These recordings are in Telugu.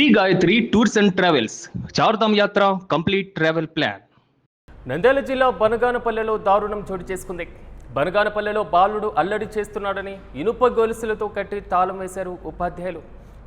Shri Gayatri tours and travels Chardham yatra complete travel plan. Nandyal జిల్లా బనగానపల్లెలో దారుణం చోటు చేసుకుంది. బనగానపల్లెలో బాలుడు అల్లడి చేస్తున్నాడని ఇనుప గొలుసులతో కట్టి తాళం వేశారు ఉపాధ్యాయులు.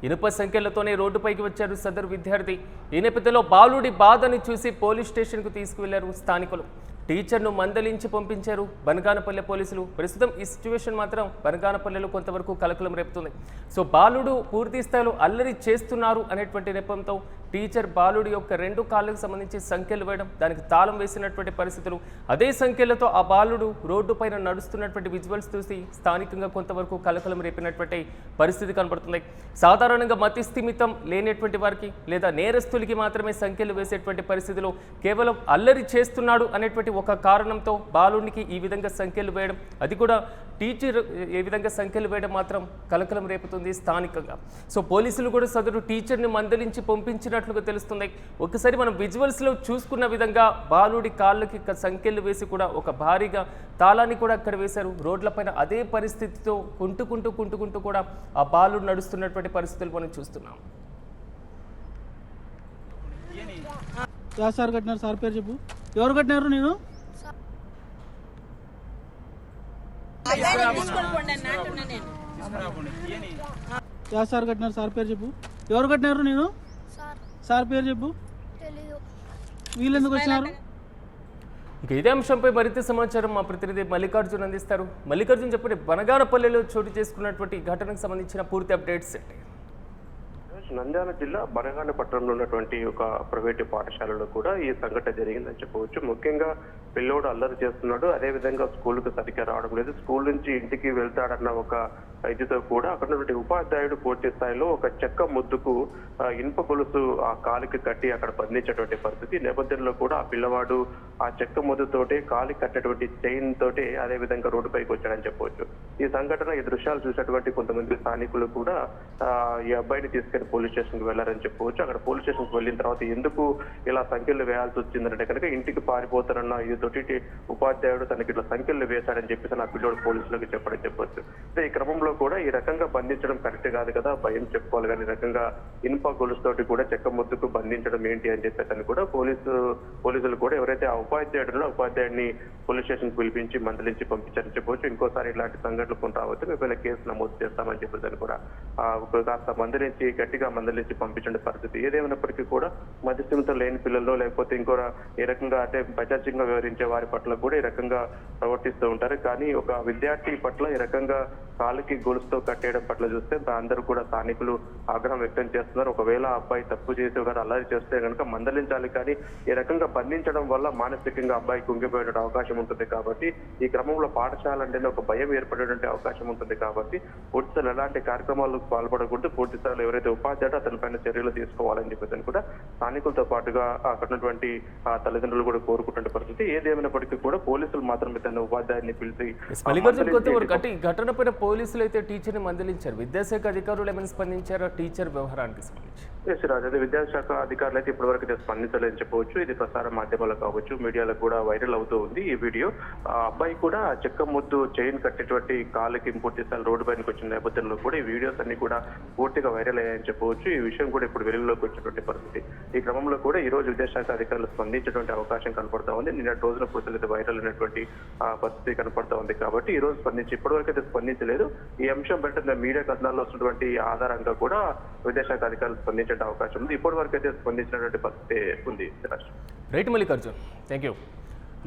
ఇనుప సంఖ్యలతోనే రోడ్డుపైకి వచ్చారు సదరు విద్యార్థి. ఈ నేపథ్యంలో బాలుడి బాధని చూసి పోలీస్ స్టేషన్కు తీసుకువెళ్లారు స్థానికులు. టీచర్ను మందలించి పంపించారు బనగానపల్లె పోలీసులు. ప్రస్తుతం ఈ సిచ్యువేషన్ మాత్రం బనగానపల్లెలో కొంతవరకు కలకలం రేపుతుంది. సో బాలుడు పూర్తి స్థాయిలో అల్లరి చేస్తున్నారు అనేటువంటి నెపంతో టీచర్ బాలుడి యొక్క 2 కాళ్ళకు సంబంధించి సంఖ్యలు వేయడం, దానికి తాళం వేసినటువంటి పరిస్థితులు, అదే సంఖ్యలతో ఆ బాలుడు రోడ్డు పైన నడుస్తున్నటువంటి విజువల్స్ చూసి స్థానికంగా కొంతవరకు కలకలం రేపినటువంటి పరిస్థితి కనబడుతుంది. సాధారణంగా మతి స్థిమితం లేనటువంటి వారికి లేదా నేరస్తులకి మాత్రమే సంఖ్యలు వేసేటువంటి పరిస్థితిలో కేవలం అల్లరి చేస్తున్నాడు అనేటువంటి ఒక కారణంతో బాలుడికి ఈ విధంగా సంఖ్యలు వేయడం, అది కూడా టీచర్ ఏ విధంగా సంఖ్యలు వేయడం మాత్రం కలకలం రేపుతుంది స్థానికంగా. సో పోలీసులు కూడా సదరు టీచర్ని మందలించి పంపించినట్లుగా తెలుస్తుంది. ఒకసారి మనం విజువల్స్లో చూసుకున్న విధంగా బాలుడి కాళ్ళకి సంఖ్యలు వేసి కూడా ఒక భారీగా తాళాన్ని కూడా అక్కడ వేశారు. రోడ్లపైన అదే పరిస్థితితో కుంటుకుంటూ కూడా ఆ బాలుడు నడుస్తున్నటువంటి పరిస్థితులు మనం చూస్తున్నాం. సార్ కట్టినారు, సార్ పేరు చెప్పు. ఎవరు కట్టినారు? నేను సార్ కట్టినారు, సార్ పేరు చెప్పు. ఎవరు కట్టినారు? నేను సార్ పేరు చెప్పు. వీళ్ళు ఎందుకు వచ్చినారు? ఇక ఇదే అంశంపై మరింత సమాచారం మా ప్రతినిధి మల్లికార్జున్ అందిస్తారు. మల్లికార్జున్ చెప్పండి, బనగానపల్లెలో చోటు చేసుకున్నటువంటి ఘటనకు సంబంధించిన పూర్తి అప్డేట్స్ ఏంటి? నంద్యాల జిల్లా బనగాన పట్టణంలో ఉన్నటువంటి ఒక ప్రైవేటు పాఠశాలలో కూడా ఈ సంఘటన జరిగిందని చెప్పవచ్చు. ముఖ్యంగా పిల్లోడు అల్లరి చేస్తున్నాడు, అదేవిధంగా స్కూల్కి సరిగ్గా రావడం లేదు, స్కూల్ నుంచి ఇంటికి వెళ్తాడన్న ఒక ఇదితో కూడా అక్కడ ఉన్నటువంటి ఉపాధ్యాయుడు పూర్తి స్థాయిలో ఒక చెక్క ముద్దుకు ఇనుప గొలుసు ఆ కాలికి కట్టి అక్కడ బంధించేటువంటి పరిస్థితి నేపథ్యంలో కూడా ఆ పిల్లవాడు ఆ చెక్క ముద్దుతోటి కాలికి కట్టేటువంటి చైన్ తోటి అదే విధంగా రోడ్డుపైకి వచ్చాడని చెప్పవచ్చు. ఈ సంఘటన, ఈ దృశ్యాలు చూసేటువంటి కొంతమంది స్థానికులు కూడా ఈ అబ్బాయిని తీసుకెళ్లి పోలీస్ స్టేషన్ కి వెళ్లారని చెప్పవచ్చు. అక్కడ పోలీస్ స్టేషన్ కి వెళ్ళిన తర్వాత ఎందుకు ఇలా సంఖ్యలు వేయాల్సి వచ్చిందంటే కనుక ఇంటికి పారిపోతానన్న ఇదితోటి ఉపాధ్యాయుడు తనకి ఇట్లా సంఖ్యలు వేశాడని చెప్పేసి నా పిల్లోడు పోలీసులకు చెప్పడం చెప్పవచ్చు. ఈ క్రమంలో కూడా ఈ రకంగా బంధించడం కరెక్ట్ కాదు కదా, భయం చెప్పుకోవాలి, కానీ ఈ రకంగా ఇనుప గొలుసుతోటి కూడా చెక్క ముద్దుకు బంధించడం ఏంటి అని చెప్పేసి కూడా పోలీసులు కూడా ఎవరైతే ఆ ఉపాధ్యాయుడులో ఉపాధ్యాయుడిని పోలీస్ స్టేషన్ కి పిలిపించి మందలించి పంపించారని చెప్పవచ్చు. ఇంకోసారి ఇలాంటి సంఘటనలు కొంత మీ కేసు నమోదు చేస్తామని చెప్పేసి కూడా కాస్త మందలించి గట్టిగా మందలించి పంపించే పరిస్థితి. ఏదేమైనప్పటికీ కూడా మధ్యస్థిమితం లేని పిల్లల్లో లేకపోతే ఇంకో ఈ రకంగా అంటే పైచాచికంగా వ్యవహరించే వారి పట్ల కూడా ఈ రకంగా ప్రవర్తిస్తూ ఉంటారు. కానీ ఒక విద్యార్థి పట్ల ఈ రకంగా కాలుకి గొలుసుతో కట్టేయడం పట్ల చూస్తే అందరూ కూడా స్థానికులు ఆగ్రహం వ్యక్తం చేస్తున్నారు. ఒకవేళ అబ్బాయి తప్పు చేసి ఒకరు అల్లరి చేస్తే కనుక మందలించాలి, కానీ ఈ రకంగా బంధించడం వల్ల మానసికంగా అబ్బాయి కుంగిపోయే అవకాశం ఉంటుంది. కాబట్టి ఈ క్రమంలో పాఠశాల అంటేనే ఒక భయం ఏర్పడేటువంటి అవకాశం ఉంటుంది. కాబట్టి పూర్తిస్థాయిలో ఎలాంటి కార్యక్రమాలకు పాల్పడకూడదు, పూర్తిస్థాయిలో ఎవరైతే ఉపాధ్యాయుడు అతనిపైన చర్యలు తీసుకోవాలని చెప్పేసి కూడా స్థానికులతో పాటుగా అక్కడ ఉన్నటువంటి తల్లిదండ్రులు కూడా కోరుకుంటున్న పరిస్థితి. ఏదేమైనప్పటికీ కూడా పోలీసులు మాత్రం తన ఉపాధ్యాయుడిని పిలిచి ఘటనపైన పోలీసులు అయితే టీచర్ని మందలించారు. విద్యాశాఖ అధికారులు ఏమైనా స్పందించారో టీచర్ వ్యవహారానికి సంబంధించి? అదే విద్యాశాఖ అధికారులు అయితే ఇప్పటివరకు అయితే స్పందించలేదని చెప్పవచ్చు. ఇది ప్రసార మాధ్యమాలు కావచ్చు, మీడియాలో కూడా వైరల్ అవుతూ ఉంది ఈ వీడియో. అబ్బాయి కూడా చెక్క ముద్దు చైన్ కట్టేటువంటి కాళ్ళకి పూర్తి స్థాయి రోడ్డు పైనకి వచ్చిన నేపథ్యంలో కూడా ఈ వీడియోస్ అన్ని కూడా పూర్తిగా వైరల్ అయ్యాయని చెప్పవచ్చు. ఈ విషయం కూడా ఇప్పుడు వెలుగులోకి వచ్చినటువంటి పరిస్థితి. ఈ క్రమంలో కూడా ఈ రోజు విద్యాశాఖ అధికారులు స్పందించేటువంటి అవకాశం కనపడతా ఉంది. నిన్నటి రోజున పూర్తిగా వైరల్ అయినటువంటి పరిస్థితి కనపడతా ఉంది. కాబట్టి ఈ రోజు ఇప్పటివరకు అయితే స్పందించలేదు. ఈ అంశం వెంటనే మీడియా కథనాల్లో వస్తున్నటువంటి ఆధారంగా కూడా విద్యాశాఖ అధికారులు స్పందించే అవకాశం ఉంది. ఇప్పటి వరకు అయితే స్పందించినటువంటి పరిస్థితి ఉంది. Right Mallikarjun, thank you.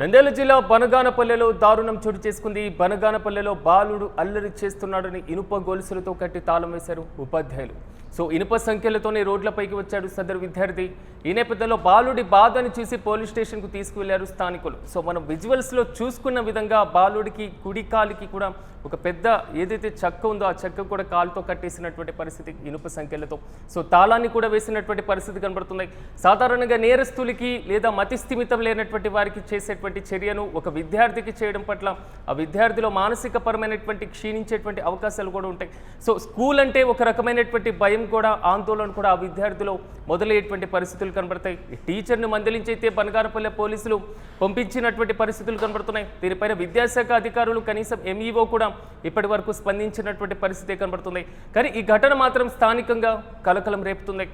Nandyal జిల్లా బనగానపల్లెలో దారుణం చోటు చేసుకుంది. బనగానపల్లెలో బాలుడు అల్లరి చేస్తున్నాడని ఇనుప గొలుసులతో కట్టి తాళం వేశారు ఉపాధ్యాయులు. సో ఇనుప సంఖ్యలతోనే రోడ్లపైకి వచ్చాడు సదరు విద్యార్థి. ఈ నేపథ్యంలో బాలుడి బాధని చూసి పోలీస్ స్టేషన్కు తీసుకువెళ్లారు స్థానికులు. సో మనం విజువల్స్లో చూసుకున్న విధంగా బాలుడికి కుడి కాలికి కూడా ఒక పెద్ద ఏదైతే చెక్క ఉందో ఆ చెక్క కూడా కాలుతో కట్టేసినటువంటి పరిస్థితి ఇనుప సంఖ్యలతో. సో తాళాన్ని కూడా వేసినటువంటి పరిస్థితి కనబడుతుంది. సాధారణంగా నేరస్తులకి లేదా మతి స్థిమితం లేనటువంటి వారికి చేసేటువంటి చర్యను ఒక విద్యార్థికి చేయడం పట్ల ఆ విద్యార్థిలో మానసిక పరమైనటువంటి క్షీణించేటువంటి అవకాశాలు కూడా ఉంటాయి. సో స్కూల్ అంటే ఒక రకమైనటువంటి భయం కూడా, ఆందోళన కూడా ఆ విద్యార్థిలో మొదలయ్యేటువంటి పరిస్థితులు కనబడతాయి. టీచర్ను మందలించి అయితే బనగానపల్లె పోలీసులు పంపించినటువంటి పరిస్థితులు కనబడుతున్నాయి. దీనిపైన విద్యాశాఖ అధికారులు కనీసం ఎంఈఓ కూడా ఇప్పటి వరకు స్పందించినటువంటి పరిస్థితి కనబడుతుంది. కానీ ఈ ఘటన మాత్రం స్థానికంగా కలకలం రేపుతుంది.